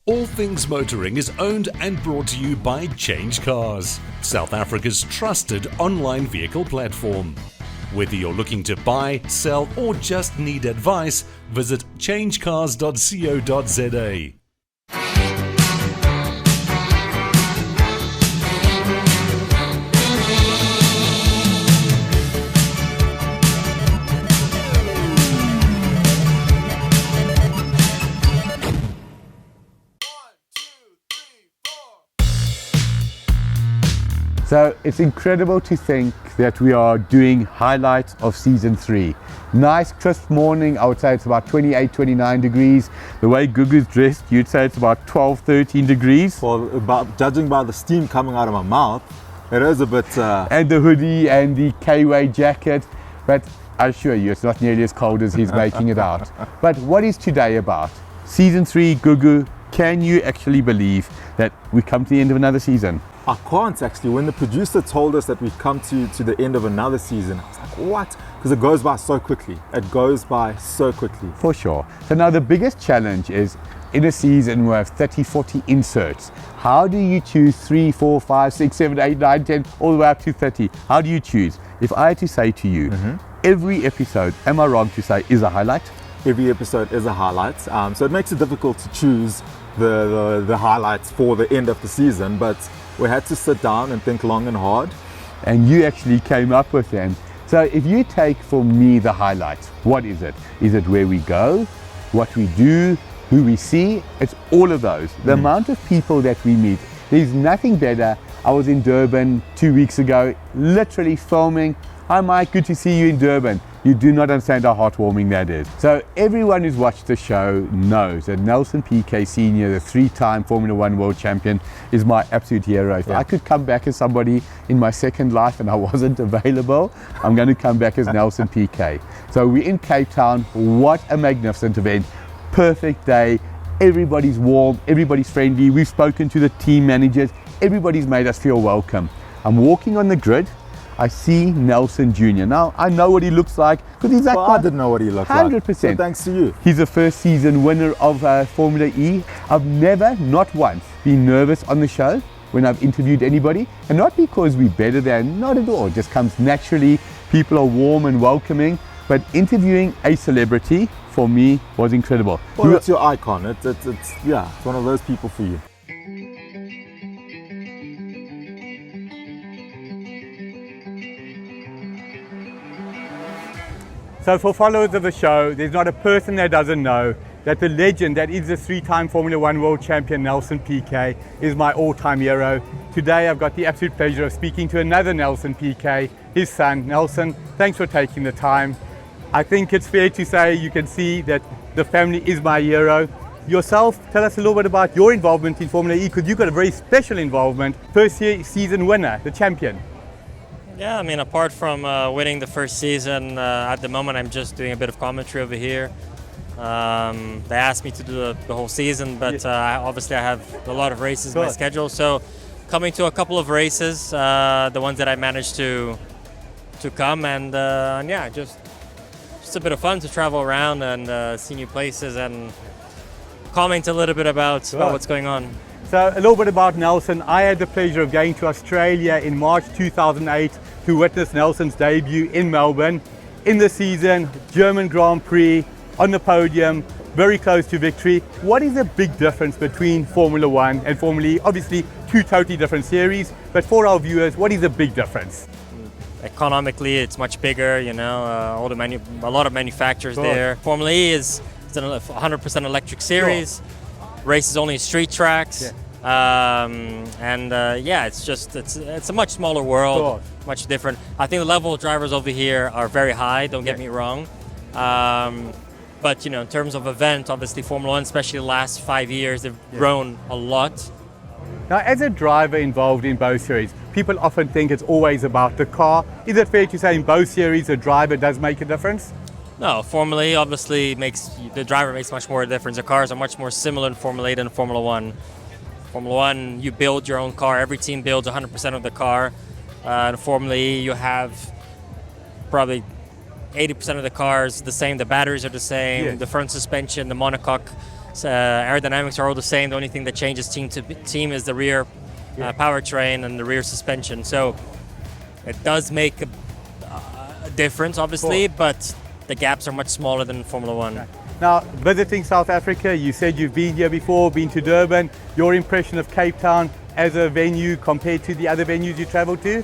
All Things Motoring is owned and brought to you by CHANGECARS, South Africa's trusted online vehicle platform. Whether you're looking to buy, sell, or just need advice, visit changecars.co.za. So it's incredible to think that we are doing highlights of season 3. Nice crisp morning. I would say it's about 28, 29 degrees. The way Gugu's dressed, you'd say it's about 12, 13 degrees. Well, judging by the steam coming out of my mouth, it is a bit... And the hoodie and the K-Way jacket. But I assure you, it's not nearly as cold as he's making it out. But what is today about? Season 3, Gugu, can you actually believe that we come to the end of another season? I can't actually. When the producer told us that we'd come to the end of another season, I was like, what? Because it goes by so quickly. It goes by so quickly. For sure. So now the biggest challenge is in a season we have 30, 40 inserts. How do you choose 3, 4, 5, 6, 7, 8, 9, 10, all the way up to 30? How do you choose? If I had to say to you, every episode, am I wrong to say, is a highlight? Every episode is a highlight. So it makes it difficult to choose the highlights for the end of the season, but we had to sit down and think long and hard. And you actually came up with them. So if you take for me the highlights, what is it? Is it where we go, what we do, who we see? It's all of those. The amount of people that we meet. There's nothing better. I was in Durban 2 weeks ago, literally filming. Hi Mike, good to see you in Durban. You do not understand how heartwarming that is. So everyone who's watched the show knows that Nelson Piquet Sr., the 3-time Formula 1 world champion, is my absolute hero. If I could come back as somebody in my second life and I wasn't available, I'm going to come back as Nelson Piquet. So we're in Cape Town. What a magnificent event. Perfect day. Everybody's warm, everybody's friendly. We've spoken to the team managers. Everybody's made us feel welcome. I'm walking on the grid. I see Nelson Jr. Now, I know what he looks like because he's that I didn't know what he looked 100%. like. So thanks to you. He's a first season winner of Formula E. I've never, not once, been nervous on the show when I've interviewed anybody. And not because we're better than, not at all. It just comes naturally. People are warm and welcoming. But interviewing a celebrity, for me, was incredible. Well, it's your icon. It's one of those people for you. So for followers of the show, there's not a person that doesn't know that the legend that is the 3-time Formula 1 world champion Nelson Piquet is my all-time hero. Today I've got the absolute pleasure of speaking to another Nelson Piquet, his son. Nelson, thanks for taking the time. I think it's fair to say you can see that the family is my hero. Yourself, tell us a little bit about your involvement in Formula E, because you've got a very special involvement. First season winner, the champion. Yeah, I mean, apart from winning the first season, at the moment I'm just doing a bit of commentary over here. They asked me to do the whole season, but obviously I have a lot of races in my schedule. So coming to a couple of races, the ones that I managed to come, and yeah, just a bit of fun to travel around and see new places and comment a little bit about what's going on. So a little bit about Nelson. I had the pleasure of going to Australia in March 2008 to witness Nelson's debut in Melbourne. In the season, German Grand Prix, on the podium, very close to victory. What is the big difference between Formula 1 and Formula E? Obviously, two totally different series, but for our viewers, what is the big difference? Economically, it's much bigger, you know, a lot of manufacturers there. Formula E is 100% electric series. Races only street tracks, yeah, it's a much smaller world, much different. I think the level of drivers over here are very high. Don't get me wrong, but you know, in terms of event, obviously Formula 1, especially the last 5 years, they've grown a lot. Now, as a driver involved in both series, people often think it's always about the car. Is it fair to say in both series the driver does make a difference? No, Formula E obviously the driver makes much more difference. The cars are much more similar in Formula E than Formula 1. Formula 1, you build your own car. Every team builds 100% of the car. In Formula E, you have probably 80% of the cars the same. The batteries are the same. The front suspension, the monocoque Aerodynamics are all the same. The only thing that changes team to team is the rear powertrain and the rear suspension. So it does make a difference, obviously, but the gaps are much smaller than Formula One. Okay. Now, visiting South Africa, you said you've been here before, been to Durban. Your impression of Cape Town as a venue compared to the other venues you traveled to?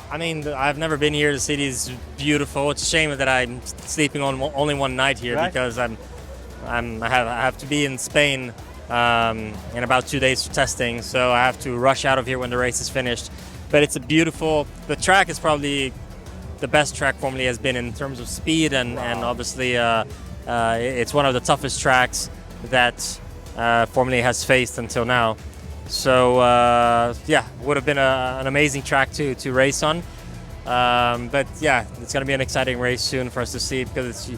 I mean, I've never been here. The city is beautiful. It's a shame that I'm sleeping on only one night here, because I have to be in Spain in about 2 days for testing, so I have to rush out of here when the race is finished. But it's a beautiful. The track is probably the best track Formula E has been in terms of speed, and obviously it's one of the toughest tracks that Formula E has faced until now. So yeah, would have been an amazing track to race on. But yeah, it's going to be an exciting race soon for us to see, because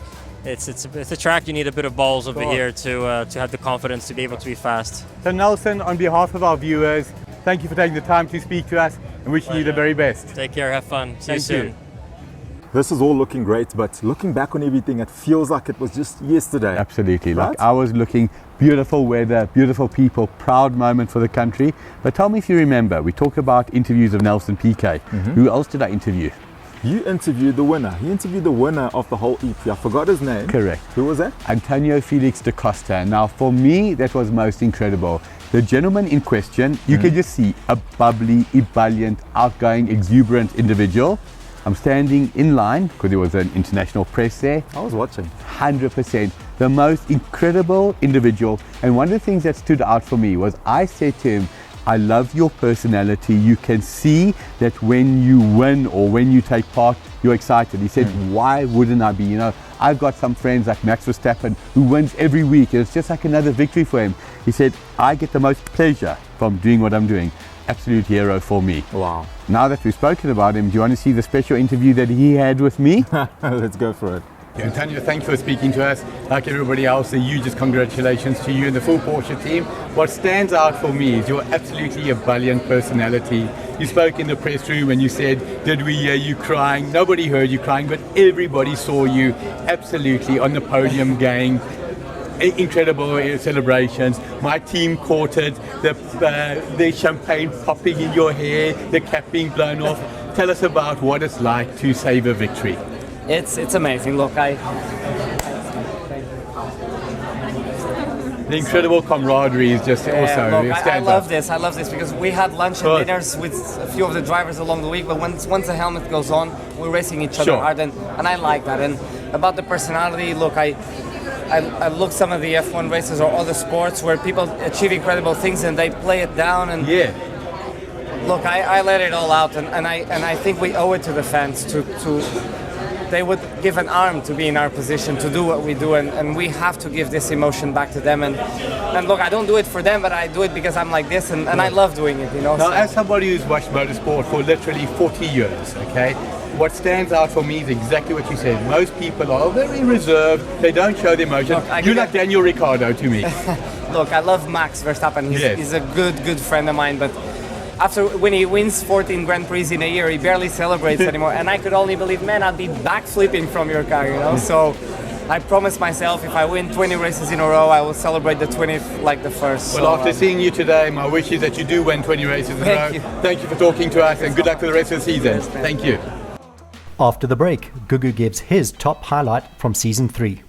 it's a track you need a bit of balls over here to have the confidence to be able to be fast. So Nelson, on behalf of our viewers, thank you for taking the time to speak to us, and wishing you the very best. Take care, have fun. See you soon. This is all looking great, but looking back on everything, it feels like it was just yesterday. Absolutely. Right? Like, I was looking, beautiful weather, beautiful people, proud moment for the country. But tell me if you remember, we talk about interviews of Nelson Piquet. Who else did I interview? You interviewed the winner. You interviewed the winner of the whole eprix. I forgot his name. Correct. Who was that? Antonio Felix da Costa. Now, for me, that was most incredible. The gentleman in question, you can just see a bubbly, ebullient, outgoing, exuberant individual. I'm standing in line because there was an international press there. I was watching. 100%. The most incredible individual. And one of the things that stood out for me was I said to him, I love your personality. You can see that when you win or when you take part, you're excited. He said, why wouldn't I be? You know, I've got some friends like Max Verstappen who wins every week. It's just like another victory for him. He said, I get the most pleasure from doing what I'm doing. Absolute hero for me. Wow. Now that we've spoken about him, do you want to see the special interview that he had with me? Let's go for it. Antonio, thanks for speaking to us. Like everybody else, a huge congratulations to you and the full Porsche team. What stands out for me is your absolutely ebullient personality. You spoke in the press room and you said, did we hear you crying? Nobody heard you crying, but everybody saw you absolutely on the podium going. Incredible celebrations. My team caught it, the champagne popping in your hair, the cap being blown off. Tell us about what it's like to save a victory. It's amazing. Look, The incredible camaraderie is just also. Look, I love this. I love this because we had lunch and dinners with a few of the drivers along the week. But once the helmet goes on, we're racing each other hard, and I like that. And about the personality, look, I look some of the F1 races or other sports where people achieve incredible things and they play it down. And look, I let it all out, and I think we owe it to the fans to they would give an arm to be in our position to do what we do, and we have to give this emotion back to them. And look, I don't do it for them, but I do it because I'm like this, and I love doing it, you know. Now, so. as somebody who's watched motorsport for literally 40 years, okay, what stands out for me is exactly what you said. Most people are very reserved, they don't show their emotion. Look, you're like Daniel Ricciardo to me. Look, I love Max Verstappen, he's a good friend of mine, but when he wins 14 Grand Prix in a year, he barely celebrates anymore. And I could only believe, man, I'd be backflipping from your car, you know? So I promised myself if I win 20 races in a row, I will celebrate the 20th like the first. Well, after seeing you today, my wish is that you do win 20 races in a row. Thank you for talking to us, and good luck for the rest of the season. Thank you. After the break, Gugu gives his top highlight from Season 3.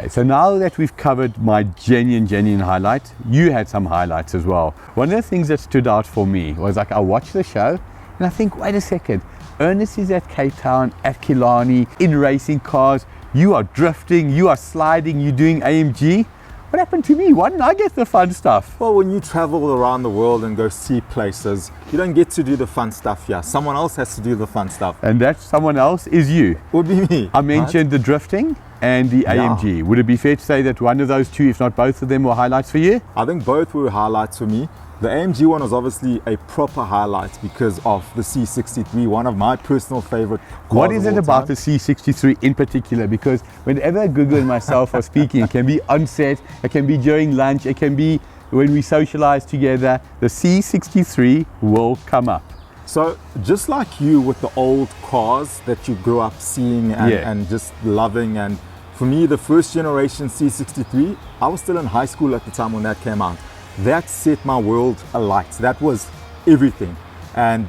So now that we've covered my genuine highlight, you had some highlights as well. One of the things that stood out for me was like I watched the show and I think, wait a second, Ernest is at Cape Town, at Killarney, in racing cars, you are drifting, you are sliding, you're doing AMG. What happened to me? Why didn't I get the fun stuff? Well, when you travel around the world and go see places, you don't get to do the fun stuff here. Someone else has to do the fun stuff. And that someone else is you. Would be me. I mentioned the drifting and the AMG. Would it be fair to say that one of those two, if not both of them, were highlights for you? I think both were highlights for me. The AMG one was obviously a proper highlight because of the C63, one of my personal favorite cars. What is it about the C63 in particular? Because whenever Google and myself are speaking, it can be on set, it can be during lunch, it can be when we socialize together, the C63 will come up. So just like you with the old cars that you grew up seeing and just loving, and for me, the first generation C63, I was still in high school at the time when that came out. That set my world alight. That was everything. And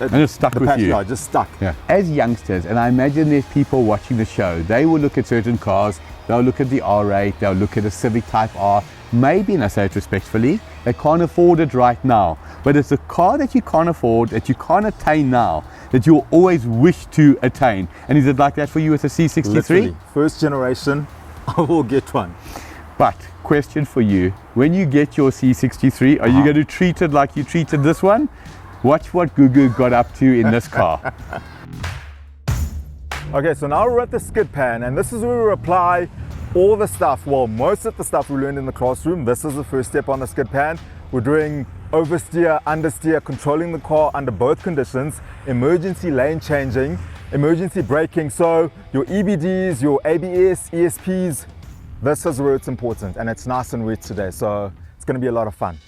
it stuck with you. Yeah, just stuck. Yeah. As youngsters, and I imagine there's people watching the show, they will look at certain cars, they'll look at the R8, they'll look at a Civic Type R, maybe, and I say it respectfully, they can't afford it right now. But it's a car that you can't afford, that you can't attain now, that you'll always wish to attain. And is it like that for you with a C63? Literally, first generation, I will get one. But, question for you, when you get your C63, are you going to treat it like you treated this one? Watch what Gugu got up to in this car. Okay, so now we're at the skid pan, and this is where we apply all the stuff, well, most of the stuff we learned in the classroom. This is the first step on the skid pan. We're doing oversteer, understeer, controlling the car under both conditions, emergency lane changing, emergency braking. So your EBDs, your ABS, ESPs, this is where it's important, and it's nice and wet today, so it's going to be a lot of fun.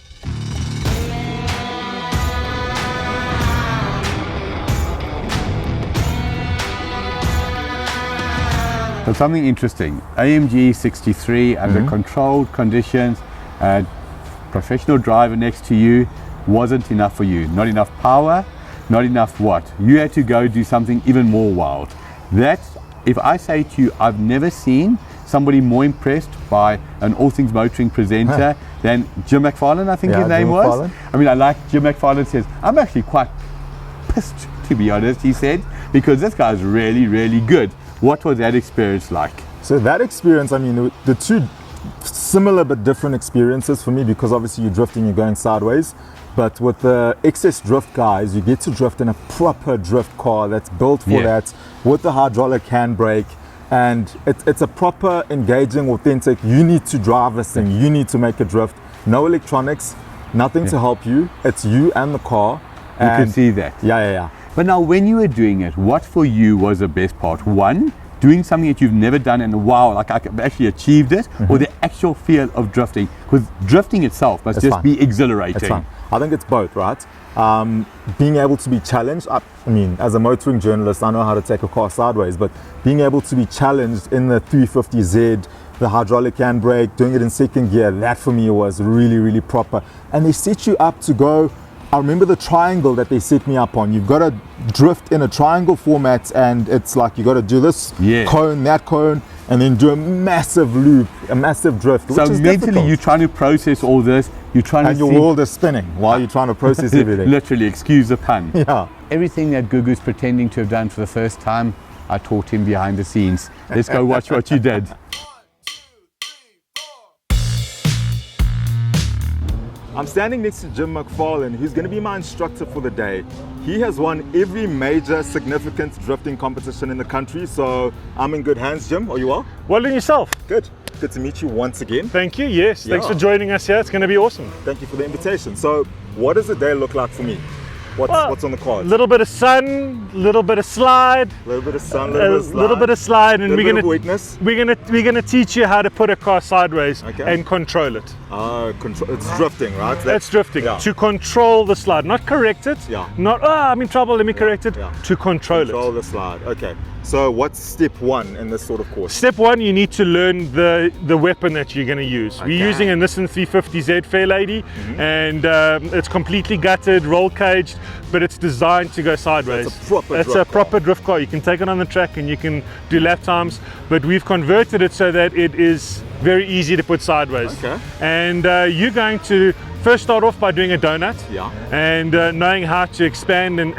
So something interesting, AMG 63 under controlled conditions, professional driver next to you, wasn't enough for you. Not enough power, not enough what? You had to go do something even more wild. That's, if I say to you, I've never seen somebody more impressed by an All Things Motoring presenter than Jim McFarlane, I think his name was. I mean, I like Jim McFarlane says, I'm actually quite pissed, to be honest, he said, because this guy's really, really good. What was that experience like? So that experience, I mean, the two similar but different experiences for me, because obviously you're drifting, you're going sideways. But with the excess drift guys, you get to drift in a proper drift car that's built for that, with the hydraulic handbrake. And it's a proper, engaging, authentic, you need to drive this thing, you need to make a drift. No electronics, nothing to help you. It's you and the car. You can see that. Yeah. But now when you were doing it, what for you was the best part? One, doing something that you've never done and wow, like I actually achieved it, or the actual feel of drifting? Because drifting itself must just be exhilarating. It's fun. I think it's both, right? Being able to be challenged, I mean, as a motoring journalist, I know how to take a car sideways, but being able to be challenged in the 350Z, the hydraulic handbrake, doing it in second gear, that for me was really, really proper. And they set you up to go, I remember the triangle that they set me up on. You've got to drift in a triangle format, and it's like you got to do this cone, that cone, and then do a massive loop, a massive drift. So mentally, you're trying to process all this. You're trying and to your world is spinning while you're trying to process everything. Literally, excuse the pun. Yeah. Everything that Gugu's pretending to have done for the first time, I taught him behind the scenes. Let's go watch what you did. I'm standing next to Jim McFarlane, who's going to be my instructor for the day. He has won every major significant drifting competition in the country, so I'm in good hands. Jim, are you well? Well done yourself. Good. Good to meet you once again. Thank you, yes. Thanks for joining us here. It's going to be awesome. Thank you for the invitation. So, what does the day look like for me? What's on the cards? A little bit of sun, a little bit of slide. A little bit of sun, a little bit of slide. Little bit of slide, and we're gonna teach you how to put a car sideways and control it. It's drifting, right? That's drifting. To control the slide, not correct it. Not I'm in trouble, let me correct it. To control the slide. Okay. So what's step one in this sort of course? Step one, you need to learn the weapon that you're going to use. We're using a Nissan 350Z Fair Lady, and it's completely gutted, roll caged, but it's designed to go sideways. It's a proper drift car. You can take it on the track and you can do lap times, but we've converted it so that it is very easy to put sideways. Okay. And you're going to first start off by doing a donut, and knowing how to expand and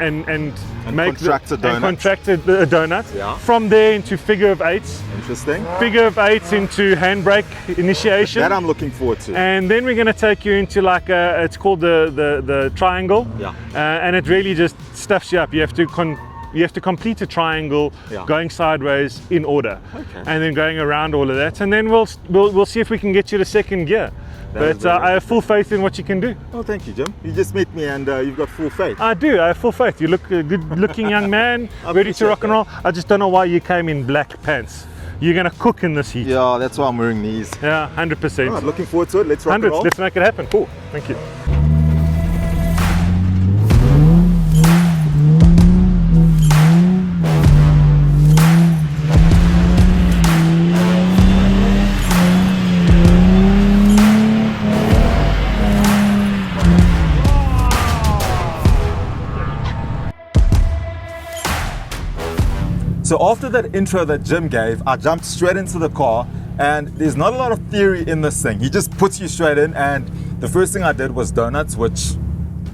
contract a donut. Yeah. From there into figure of eights. Interesting. Figure of eights into handbrake initiation. That I'm looking forward to. And then we're going to take you into like it's called the triangle. And it really just stuffs you up. You have to complete a triangle going sideways in order, and then going around all of that, and then we'll see if we can get you to second gear. But I have full faith in what you can do. Oh, thank you, Jim. You just met me and you've got full faith. I do. I have full faith. You look a good-looking young man, ready to rock and roll. I just don't know why you came in black pants. You're going to cook in this heat. Yeah, that's why I'm wearing these. Yeah, 100%. Right, looking forward to it. Let's rock and roll. Let's make it happen. Cool. Thank you. So after that intro that Jim gave, I jumped straight into the car, and there's not a lot of theory in this thing. He just puts you straight in, and the first thing I did was donuts, which,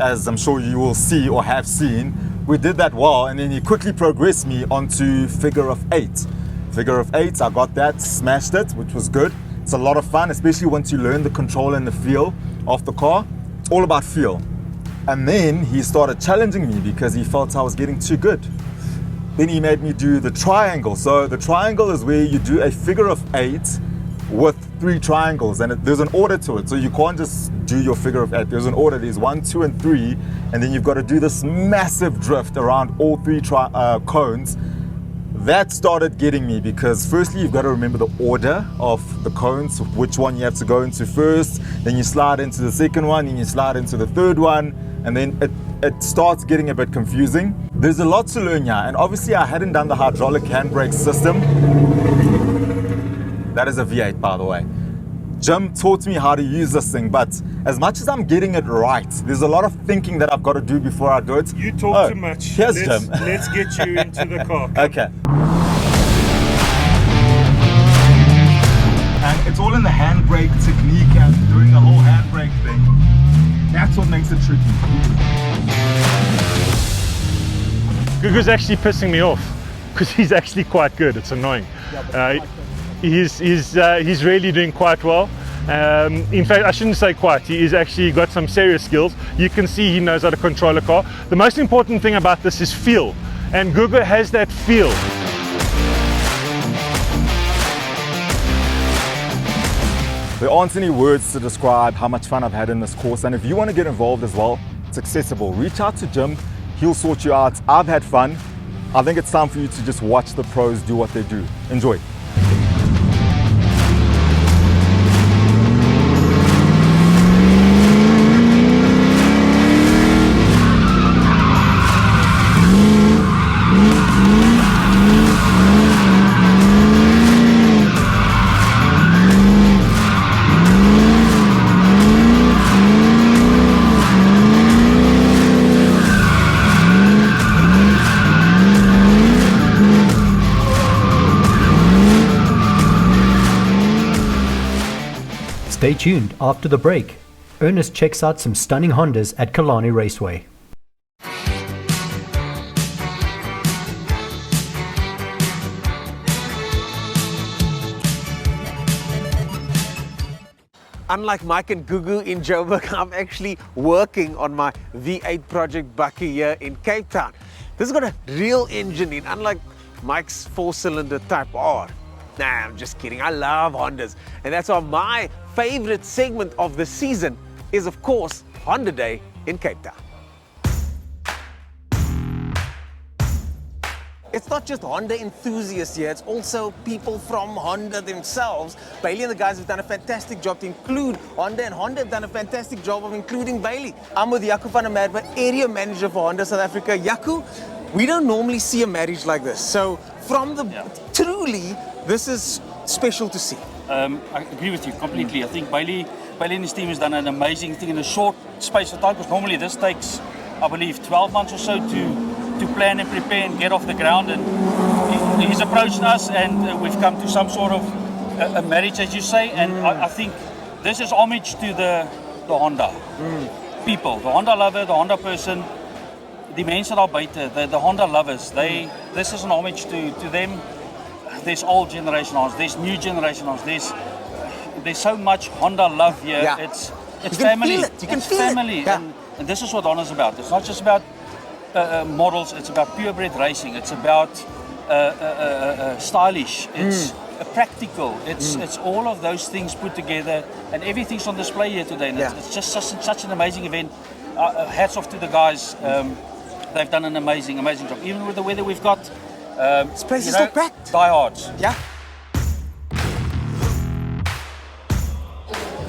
as I'm sure you will see or have seen, we did that well, and then he quickly progressed me onto figure of 8. Figure of 8, I got that, smashed it, which was good. It's a lot of fun, especially once you learn the control and the feel of the car. It's all about feel. And then he started challenging me because he felt I was getting too good. Then he made me do the triangle. So the triangle is where you do a figure of 8 with 3 triangles, and there's an order to it. So you can't just do your figure of 8. There's an order. There's 1, 2, and 3, and then you've got to do this massive drift around all 3 cones. That started getting me because firstly you've got to remember the order of the cones, which one you have to go into first, then you slide into the second one, then you slide into the third one, and then it starts getting a bit confusing. There's a lot to learn here, and obviously I hadn't done the hydraulic handbrake system. That is a V8, by the way. Jim taught me how to use this thing, but as much as I'm getting it right, there's a lot of thinking that I've got to do before I do it. You talk too much. Here's Jim. Let's get you into the car. Okay. And it's all in the handbrake technique and doing the whole handbrake thing. That's what makes it tricky. Gugu's actually pissing me off because he's actually quite good. It's annoying. He's really doing quite well. In fact, I shouldn't say quite. He's actually got some serious skills. You can see he knows how to control a car. The most important thing about this is feel, and Gugu has that feel. There aren't any words to describe how much fun I've had in this course, and if you want to get involved as well, it's accessible. Reach out to Jim, he'll sort you out. I've had fun. I think it's time for you to just watch the pros do what they do. Enjoy. Stay tuned after the break. Ernest checks out some stunning Hondas at Kalani Raceway. Unlike Mike and Gugu in Joburg, I'm actually working on my V8 project Bucky here in Cape Town. This has got a real engine in, unlike Mike's 4-cylinder Type R. Nah, I'm just kidding. I love Hondas. And that's why my favorite segment of the season is, of course, Honda Day in Cape Town. It's not just Honda enthusiasts here, it's also people from Honda themselves. Bailey and the guys have done a fantastic job to include Honda, and Honda have done a fantastic job of including Bailey. I'm with Jaco van der Merwe, area manager for Honda South Africa. Jaco, we don't normally see a marriage like this. So from the truly, this is special to see. I agree with you completely. I think Bailey and his team has done an amazing thing in a short space of time, because normally this takes, I believe, 12 months or so to plan and prepare and get off the ground. And he's approached us, and we've come to some sort of a marriage, as you say. And I think this is homage to the Honda people, the Honda lover, the Honda person, the mense daar buite, the Honda lovers. This is an homage to them. There's old generation Hondas, there's new generation Hondas, there's so much Honda love here. Yeah. It's family. You can feel family. Yeah. And this is what Honda's about. It's not just about models, it's about purebred racing, it's about stylish, it's practical, it's all of those things put together, and everything's on display here today. And it's just such an amazing event. Hats off to the guys. They've done an amazing job. Even with the weather we've got, this place is so packed. Diehards. Yeah.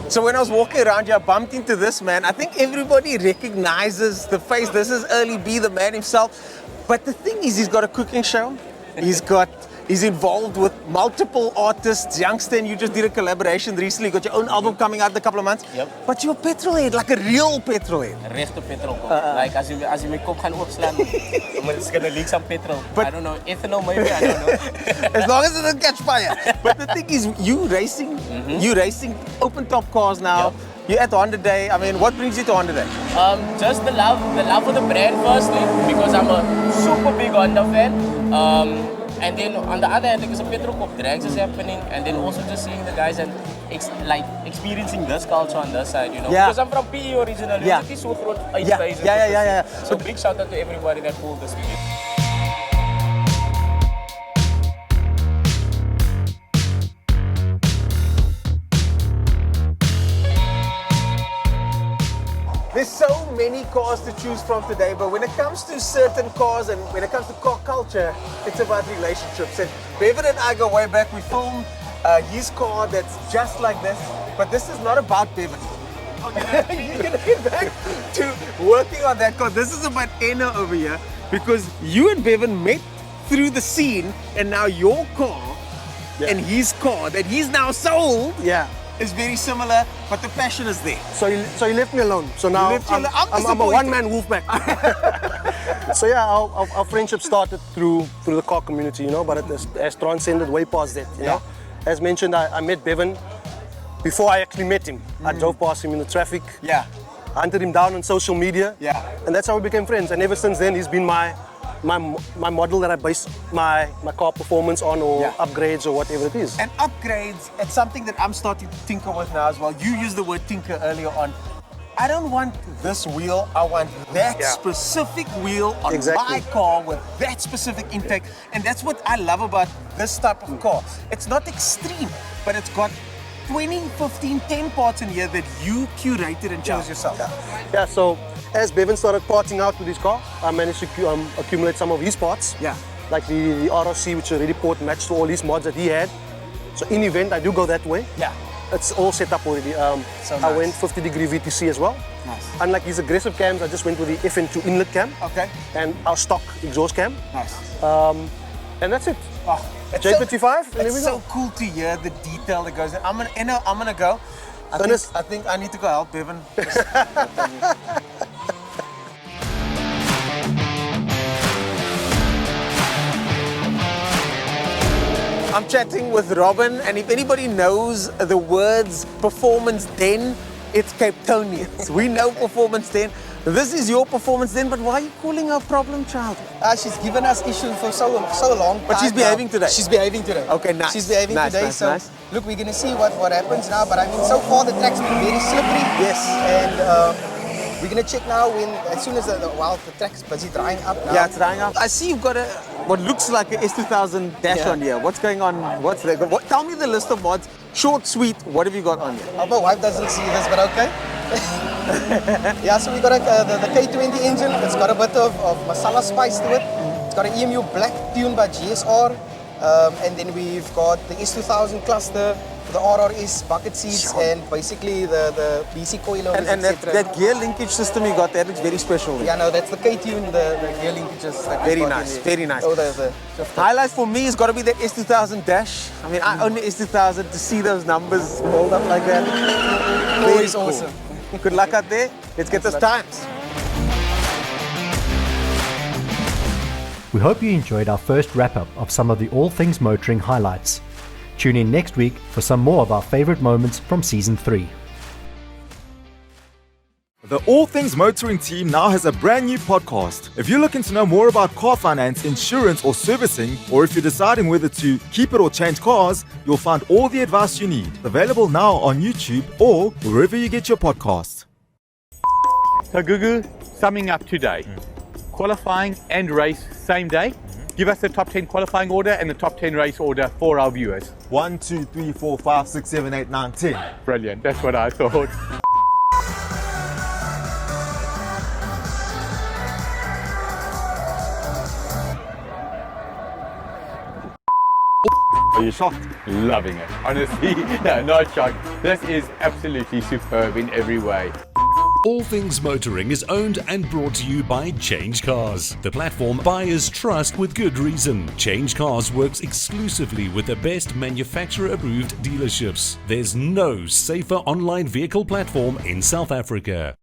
So when I was walking around here, I bumped into this man. I think everybody recognizes the face. This is Early B, the man himself. But the thing is, he's got a cooking show. He's got He's involved with multiple artists. Youngster, and you just did a collaboration recently. Got your own album coming out in a couple of months. Yep. But you're a petrolhead, like a real petrolhead. Regte petrol kop. Like as jy my kop gaan oopslaan, it's gonna leak some petrol. But I don't know, ethanol maybe, I don't know. As long as it doesn't catch fire. But the thing is, you racing open top cars now. Yep. You're at Honda Day. I mean, what brings you to Honda Day? Just the love for the brand firstly, because I'm a super big Honda fan. And then on the other hand, because a petrol cop drags is happening, and then also just seeing the guys and experiencing this culture on this side, you know. Yeah. Because I'm from PE originally, Yeah. so it's so groot Yeah. So big shout out to everybody that pulled this video. There's so many cars to choose from today, but when it comes to certain cars and when it comes to car culture, it's about relationships. And Bevan and I go way back. We filmed his car that's just like this, but this is not about Bevan. You're gonna get back to working on that car. This is about Enna over here, because you and Bevan met through the scene, and now your car and his car that he's now sold is very similar, but the passion is there. So you left me alone. So now I'm a one-man wolfpack. So yeah, our friendship started through the car community, you know, but it has transcended way past that, you know. As mentioned, I met Bevan before I actually met him. I drove past him in the traffic. Yeah. Hunted him down on social media. Yeah. And that's how we became friends. And ever since then, he's been my model that I base my car performance on, or upgrades, or whatever it is. And upgrades, it's something that I'm starting to tinker with now as well. You used the word tinker earlier on. I don't want this wheel, I want that specific wheel on my car with that specific intake. And that's what I love about this type of car. It's not extreme, but it's got 20, 15, 10 parts in here that you curated and chose yourself. Yeah, so as Bevan started parting out with his car, I managed to accumulate some of his parts. Yeah. Like the RRC, which already port matched to all his mods that he had. So in event, I do go that way. Yeah. It's all set up already. I went 50-degree VTC as well. Nice. Unlike these aggressive cams, I just went with the FN2 inlet cam. Okay. And our stock exhaust cam. Nice. And that's it. Oh, J55, and there we it's go. so cool to hear the detail that goes in. I'm gonna go. I think I need to go help Bevan. I'm chatting with Robin, and if anybody knows the words performance den, it's Cape Townians. We know performance den. This is your performance den, but why are you calling her a problem child? She's given us issues for so long. But she's behaving today. She's behaving today. Okay, nice. She's behaving today. Nice. Look, we're gonna see what happens now. But I mean, so far the track's been very slippery. Yes. And we're gonna check now as soon as the track's busy drying up now. Yeah, it's drying up. I see you've got what looks like a S2000 dash on here. What's going on? Tell me the list of mods. Short, sweet. What have you got on here? Oh, my wife doesn't see this, but okay. Yeah, so we got the K20 engine. It's got a bit of masala spice to it. It's got an EMU black tuned by GSR. And then we've got the S2000 cluster, the RRS bucket seats, and basically the BC coilovers, and that gear linkage system you got there looks very special. Yeah, no, that's the K-tune, the gear linkages. Very nice, very nice. Oh, highlights for me has got to be the S2000 dash. I mean, I own the S2000. To see those numbers rolled up like that, always awesome. Good luck out there. Let's get those times. We hope you enjoyed our first wrap-up of some of the All Things Motoring highlights. Tune in next week for some more of our favorite moments from Season 3. The All Things Motoring team now has a brand new podcast. If you're looking to know more about car finance, insurance or servicing, or if you're deciding whether to keep it or change cars, you'll find all the advice you need. Available now on YouTube or wherever you get your podcasts. So Gugu, summing up today. Qualifying and race same day. Give us the top 10 qualifying order and the top 10 race order for our viewers. 1, 2, 3, 4, 5, 6, 7, 8, 9, 10. Brilliant, that's what I thought. Are you shocked? Loving it. Honestly, no, not shocked. This is absolutely superb in every way. All Things Motoring is owned and brought to you by CHANGECARS, the platform buyers trust with good reason. CHANGECARS works exclusively with the best manufacturer-approved dealerships. There's no safer online vehicle platform in South Africa.